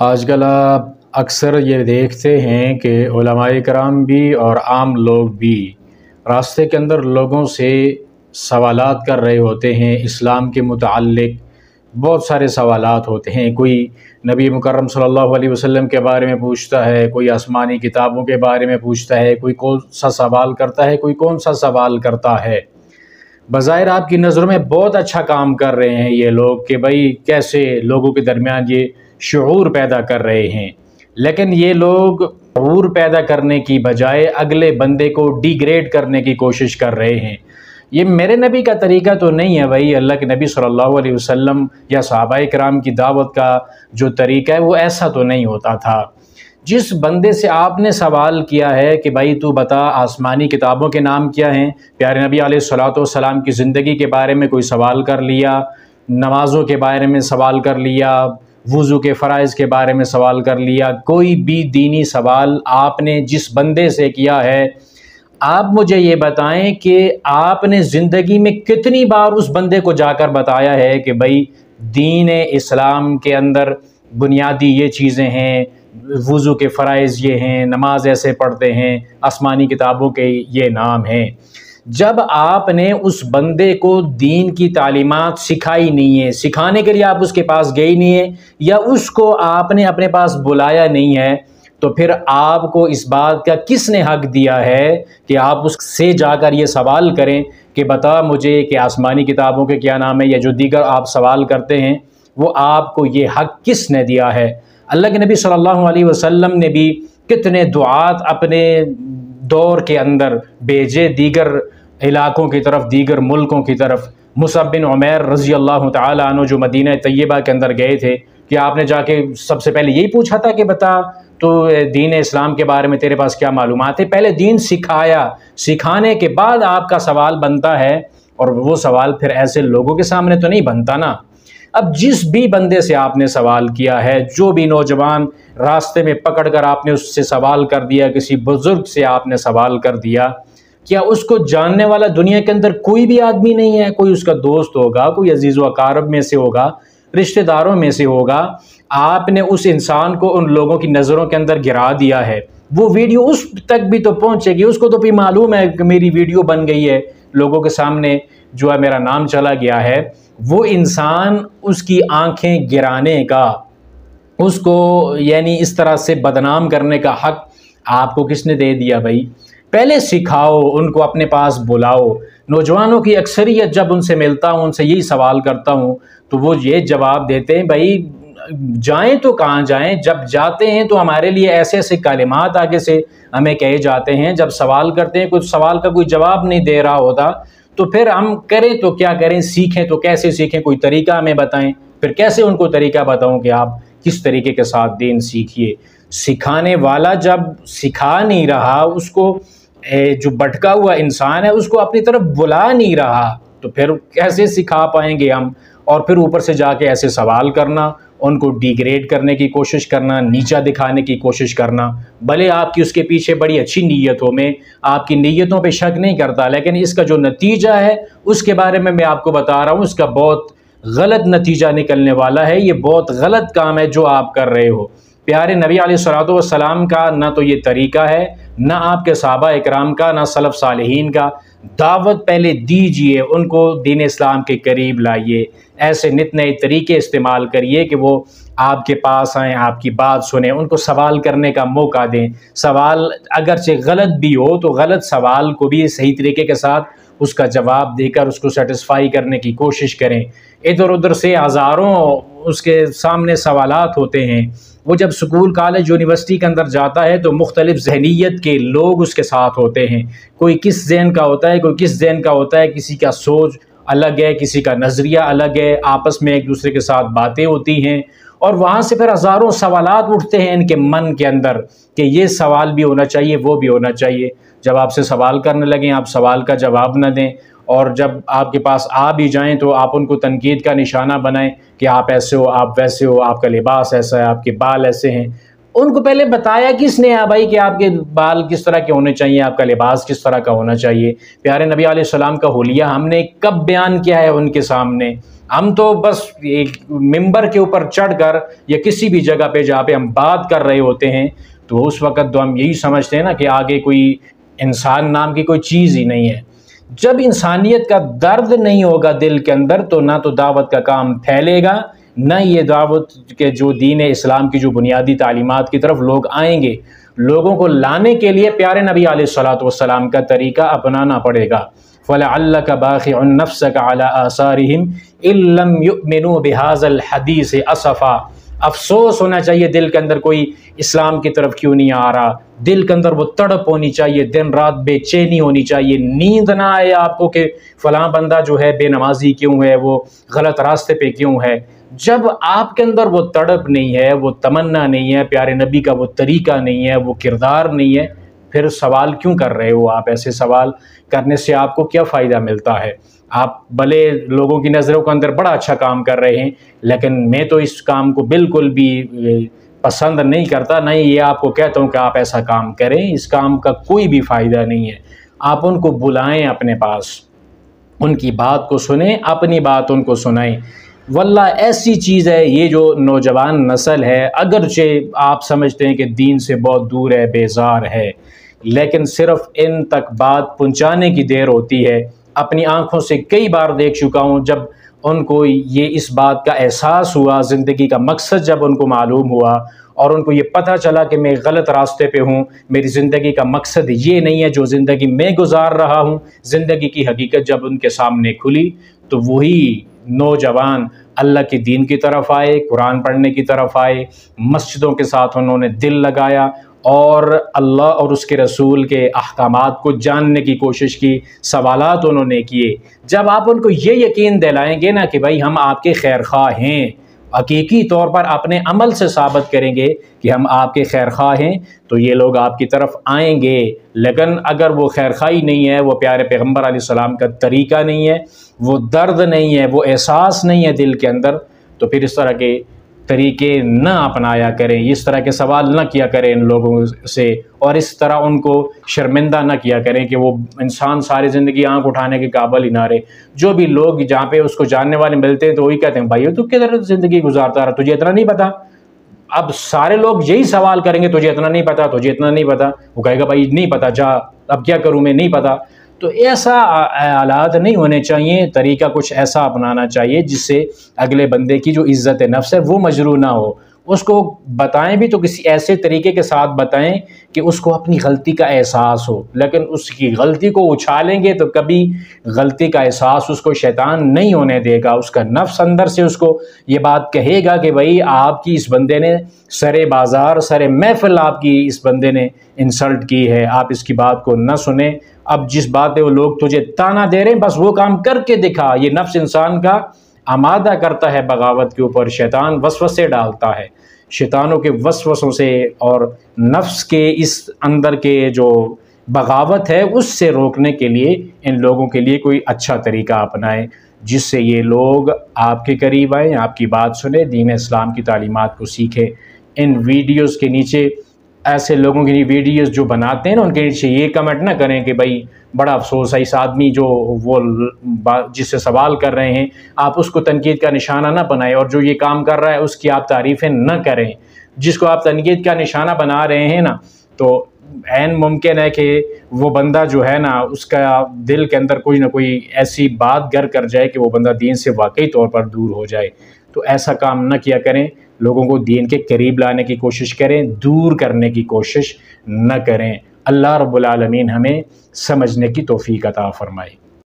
آج کل آپ اکثر یہ دیکھتے ہیں کہ علماء کرام بھی اور عام لوگ بھی راستے کے اندر لوگوں سے سوالات کر رہے ہوتے ہیں۔ اسلام کے متعلق بہت سارے سوالات ہوتے ہیں۔ کوئی نبی مکرم صلی اللہ علیہ وسلم کے بارے میں پوچھتا ہے، کوئی آسمانی کتابوں کے بارے میں پوچھتا ہے، کوئی کون سا سوال کرتا ہے، کوئی کون سا سوال کرتا ہے۔ بظاہر آپ کی نظروں میں بہت اچھا کام کر رہے ہیں یہ لوگ کہ بھئی کیسے لوگوں کے درمیان یہ شعور پیدا کر رہے ہیں، لیکن یہ لوگ شعور پیدا کرنے کی بجائے اگلے بندے کو ڈی گریڈ کرنے کی کوشش کر رہے ہیں۔ یہ میرے نبی کا طریقہ تو نہیں ہے بھائی، اللہ کے نبی صلی اللہ علیہ وسلم یا صحابہ کرام کی دعوت کا جو طریقہ ہے وہ ایسا تو نہیں ہوتا تھا۔ جس بندے سے آپ نے سوال کیا ہے کہ بھائی تو بتا آسمانی کتابوں کے نام کیا ہیں، پیارے نبی علیہ الصلوۃ والسلام کی زندگی کے بارے میں کوئی سوال کر لیا، نمازوں کے بارے میں سوال کر لیا، وضو کے فرائض کے بارے میں سوال کر لیا، کوئی بھی دینی سوال آپ نے جس بندے سے کیا ہے، آپ مجھے یہ بتائیں کہ آپ نے زندگی میں کتنی بار اس بندے کو جا کر بتایا ہے کہ بھائی دین اسلام کے اندر بنیادی یہ چیزیں ہیں، وضو کے فرائض یہ ہیں، نماز ایسے پڑھتے ہیں، آسمانی کتابوں کے یہ نام ہیں۔ جب آپ نے اس بندے کو دین کی تعلیمات سکھائی نہیں ہے، سکھانے کے لیے آپ اس کے پاس گئے نہیں ہیں، یا اس کو آپ نے اپنے پاس بلایا نہیں ہے، تو پھر آپ کو اس بات کا کس نے حق دیا ہے کہ آپ اس سے جا کر یہ سوال کریں کہ بتا مجھے کہ آسمانی کتابوں کے کیا نام ہے، یا جو دیگر آپ سوال کرتے ہیں وہ آپ کو یہ حق کس نے دیا ہے؟ اللہ کے نبی صلی اللہ علیہ وسلم نے بھی کتنے دعات اپنے دور کے اندر بھیجے دیگر علاقوں کی طرف، دیگر ملکوں کی طرف۔ مصعب بن عمیر رضی اللہ تعالیٰ عنہ جو مدینہ طیبہ کے اندر گئے تھے، کہ آپ نے جا کے سب سے پہلے یہی پوچھا تھا کہ بتا تو دین اسلام کے بارے میں تیرے پاس کیا معلومات ہے؟ پہلے دین سکھایا، سکھانے کے بعد آپ کا سوال بنتا ہے، اور وہ سوال پھر ایسے لوگوں کے سامنے تو نہیں بنتا نا۔ اب جس بھی بندے سے آپ نے سوال کیا ہے، جو بھی نوجوان راستے میں پکڑ کر آپ نے اس سے سوال کر دیا، کسی بزرگ سے آپ نے سوال کر دیا، کیا اس کو جاننے والا دنیا کے اندر کوئی بھی آدمی نہیں ہے؟ کوئی اس کا دوست ہوگا، کوئی عزیز و اقارب میں سے ہوگا، رشتہ داروں میں سے ہوگا۔ آپ نے اس انسان کو ان لوگوں کی نظروں کے اندر گرا دیا ہے، وہ ویڈیو اس تک بھی تو پہنچے گی، اس کو تو بھی معلوم ہے کہ میری ویڈیو بن گئی ہے، لوگوں کے سامنے جو ہے میرا نام چلا گیا ہے۔ وہ انسان اس کی آنکھیں گرانے کا، اس کو یعنی اس طرح سے بدنام کرنے کا حق آپ کو کس نے دے دیا بھائی؟ پہلے سکھاؤ، ان کو اپنے پاس بلاؤ۔ نوجوانوں کی اکثریت جب ان سے ملتا ہوں، ان سے یہی سوال کرتا ہوں، تو وہ یہ جواب دیتے ہیں بھائی جائیں تو کہاں جائیں، جب جاتے ہیں تو ہمارے لیے ایسے ایسے کلمات آگے سے ہمیں کہے جاتے ہیں، جب سوال کرتے ہیں کچھ سوال کا کوئی جواب نہیں دے رہا ہوتا، تو پھر ہم کریں تو کیا کریں، سیکھیں تو کیسے سیکھیں، کوئی طریقہ ہمیں بتائیں۔ پھر کیسے ان کو طریقہ بتاؤں کہ آپ کس طریقے کے ساتھ دین سیکھیے؟ سکھانے والا جب سکھا نہیں رہا، اس کو جو بھٹکا ہوا انسان ہے اس کو اپنی طرف بلا نہیں رہا، تو پھر کیسے سکھا پائیں گے ہم؟ اور پھر اوپر سے جا کے ایسے سوال کرنا، ان کو ڈی گریڈ کرنے کی کوشش کرنا، نیچا دکھانے کی کوشش کرنا۔ بھلے آپ کی اس کے پیچھے بڑی اچھی نیت ہو، میں آپ کی نیتوں پہ شک نہیں کرتا، لیکن اس کا جو نتیجہ ہے اس کے بارے میں آپ کو بتا رہا ہوں، اس کا بہت غلط نتیجہ نکلنے والا ہے۔ یہ بہت غلط کام ہے جو آپ کر رہے ہو۔ پیارے نبی علیہ الصلوۃ والسلام کا نہ تو یہ طریقہ ہے، نہ آپ کے صحابہ اکرام کا، نہ سلف صالحین کا۔ دعوت پہلے دیجئے، ان کو دین اسلام کے قریب لائیے، ایسے نت نئے طریقے استعمال کریے کہ وہ آپ کے پاس آئیں، آپ کی بات سنیں، ان کو سوال کرنے کا موقع دیں۔ سوال اگرچہ غلط بھی ہو تو غلط سوال کو بھی صحیح طریقے کے ساتھ اس کا جواب دے کر اس کو سیٹسفائی کرنے کی کوشش کریں۔ ادھر ادھر سے ہزاروں اس کے سامنے سوالات ہوتے ہیں، وہ جب سکول کالج یونیورسٹی کے اندر جاتا ہے تو مختلف ذہنیت کے لوگ اس کے ساتھ ہوتے ہیں، کوئی کس ذہن کا ہوتا ہے، کوئی کس ذہن کا ہوتا ہے، کسی کا سوچ الگ ہے، کسی کا نظریہ الگ ہے، آپس میں ایک دوسرے کے ساتھ باتیں ہوتی ہیں، اور وہاں سے پھر ہزاروں سوالات اٹھتے ہیں ان کے من کے اندر کہ یہ سوال بھی ہونا چاہیے، وہ بھی ہونا چاہیے۔ جب آپ سے سوال کرنے لگیں آپ سوال کا جواب نہ دیں، اور جب آپ کے پاس آ بھی جائیں تو آپ ان کو تنقید کا نشانہ بنائیں کہ آپ ایسے ہو، آپ ویسے ہو، آپ کا لباس ایسا ہے، آپ کے بال ایسے ہیں۔ ان کو پہلے بتایا کس نے بھائی کہ آپ کے بال کس طرح کے ہونے چاہیے، آپ کا لباس کس طرح کا ہونا چاہیے؟ پیارے نبی علیہ السلام کا حلیہ ہم نے کب بیان کیا ہے ان کے سامنے؟ ہم تو بس ایک ممبر کے اوپر چڑھ کر یا کسی بھی جگہ پہ جہاں پہ ہم بات کر رہے ہوتے ہیں تو اس وقت تو ہم یہی سمجھتے ہیں نا کہ آگے کوئی انسان نام کی کوئی چیز ہی نہیں ہے۔ جب انسانیت کا درد نہیں ہوگا دل کے اندر تو نہ تو دعوت کا کام پھیلے گا، نہ یہ دعوت کے جو دین اسلام کی جو بنیادی تعلیمات کی طرف لوگ آئیں گے۔ لوگوں کو لانے کے لیے پیارے نبی علیہ الصلوۃ والسلام کا طریقہ اپنانا پڑے گا۔ فَلَعَلَّكَ بَاخِعٌ نَفْسَكَ عَلَىٰ آثَارِهِمْ إِن لَّمْ يُؤْمِنُوا بِهَٰذَا الْحَدِيثِ أَسَفًا۔ افسوس ہونا چاہیے دل کے اندر کوئی اسلام کی طرف کیوں نہیں آ رہا، دل کے اندر وہ تڑپ ہونی چاہیے، دن رات بے چینی ہونی چاہیے، نیند نہ آئے آپ کو کہ فلاں بندہ جو ہے بے نمازی کیوں ہے، وہ غلط راستے پہ کیوں ہے۔ جب آپ کے اندر وہ تڑپ نہیں ہے، وہ تمنا نہیں ہے، پیارے نبی کا وہ طریقہ نہیں ہے، وہ کردار نہیں ہے، پھر سوال کیوں کر رہے ہو آپ؟ ایسے سوال کرنے سے آپ کو کیا فائدہ ملتا ہے؟ آپ بھلے لوگوں کی نظروں کے اندر بڑا اچھا کام کر رہے ہیں، لیکن میں تو اس کام کو بالکل بھی پسند نہیں کرتا، نہیں یہ آپ کو کہتا ہوں کہ آپ ایسا کام کریں، اس کام کا کوئی بھی فائدہ نہیں ہے۔ آپ ان کو بلائیں اپنے پاس، ان کی بات کو سنیں، اپنی بات ان کو سنائیں۔ واللہ ایسی چیز ہے یہ جو نوجوان نسل ہے، اگرچہ آپ سمجھتے ہیں کہ دین سے بہت دور ہے، بیزار ہے، لیکن صرف ان تک بات پہنچانے کی دیر ہوتی ہے۔ اپنی آنکھوں سے کئی بار دیکھ چکا ہوں، جب ان کو یہ اس بات کا احساس ہوا، زندگی کا مقصد جب ان کو معلوم ہوا اور ان کو یہ پتہ چلا کہ میں غلط راستے پہ ہوں، میری زندگی کا مقصد یہ نہیں ہے جو زندگی میں گزار رہا ہوں، زندگی کی حقیقت جب ان کے سامنے کھلی تو وہی نوجوان اللہ کے دین کی طرف آئے، قرآن پڑھنے کی طرف آئے، مسجدوں کے ساتھ انہوں نے دل لگایا اور اللہ اور اس کے رسول کے احکامات کو جاننے کی کوشش کی، سوالات انہوں نے کیے۔ جب آپ ان کو یہ یقین دلائیں گے نا کہ بھائی ہم آپ کے خیر خواہ ہیں، حقیقی طور پر اپنے عمل سے ثابت کریں گے کہ ہم آپ کے خیر خواہ ہیں، تو یہ لوگ آپ کی طرف آئیں گے۔ لیکن اگر وہ خیر خواہی نہیں ہے، وہ پیارے پیغمبر علیہ السلام کا طریقہ نہیں ہے، وہ درد نہیں ہے، وہ احساس نہیں ہے دل کے اندر، تو پھر اس طرح کے طریقے نہ اپنایا کریں، اس طرح کے سوال نہ کیا کریں ان لوگوں سے، اور اس طرح ان کو شرمندہ نہ کیا کریں کہ وہ انسان ساری زندگی آنکھ اٹھانے کے قابل ہی نہ رہے۔ جو بھی لوگ جہاں پہ اس کو جاننے والے ملتے ہیں تو وہی کہتے ہیں بھائی تو کدھر زندگی گزارتا رہا، تجھے اتنا نہیں پتا؟ اب سارے لوگ یہی سوال کریں گے، تجھے اتنا نہیں پتا، تجھے اتنا نہیں پتا، وہ کہے گا بھائی نہیں پتا، جا اب کیا کروں میں، نہیں پتا۔ تو ایسا حالات نہیں ہونے چاہیے، طریقہ کچھ ایسا اپنانا چاہیے جس سے اگلے بندے کی جو عزت نفس ہے وہ مجروح نہ ہو۔ اس کو بتائیں بھی تو کسی ایسے طریقے کے ساتھ بتائیں کہ اس کو اپنی غلطی کا احساس ہو، لیکن اس کی غلطی کو اچھالیں گے تو کبھی غلطی کا احساس اس کو شیطان نہیں ہونے دے گا۔ اس کا نفس اندر سے اس کو یہ بات کہے گا کہ بھائی آپ کی اس بندے نے سرے بازار سرے محفل آپ کی اس بندے نے انسلٹ کی ہے، آپ اس کی بات کو نہ سنیں۔ اب جس بات ہے وہ لوگ تجھے تانا دے رہے ہیں، بس وہ کام کر کے دکھا۔ یہ نفس انسان کا آمادہ کرتا ہے بغاوت کے اوپر، شیطان وسوسے ڈالتا ہے، شیطانوں کے وسوسوں سے اور نفس کے اس اندر کے جو بغاوت ہے اس سے روکنے کے لیے ان لوگوں کے لیے کوئی اچھا طریقہ اپنائیں جس سے یہ لوگ آپ کے قریب آئیں، آپ کی بات سنیں، دین اسلام کی تعلیمات کو سیکھیں۔ ان ویڈیوز کے نیچے ایسے لوگوں کی ویڈیوز جو بناتے ہیں نا ان کے نیچے یہ کمنٹ نہ کریں کہ بھائی بڑا افسوس ہے اس آدمی جو وہ جس سے سوال کر رہے ہیں آپ اس کو تنقید کا نشانہ نہ بنائیں، اور جو یہ کام کر رہا ہے اس کی آپ تعریفیں نہ کریں۔ جس کو آپ تنقید کا نشانہ بنا رہے ہیں نا تو عین ممکن ہے کہ وہ بندہ جو ہے نا اس کا دل کے اندر کوئی نہ کوئی ایسی بات گر کر جائے کہ وہ بندہ دین سے واقعی طور پر دور ہو جائے۔ تو ایسا کام نہ کیا کریں، لوگوں کو دین کے قریب لانے کی کوشش کریں، دور کرنے کی کوشش نہ کریں۔ اللہ رب العالمین ہمیں سمجھنے کی توفیق عطا فرمائے۔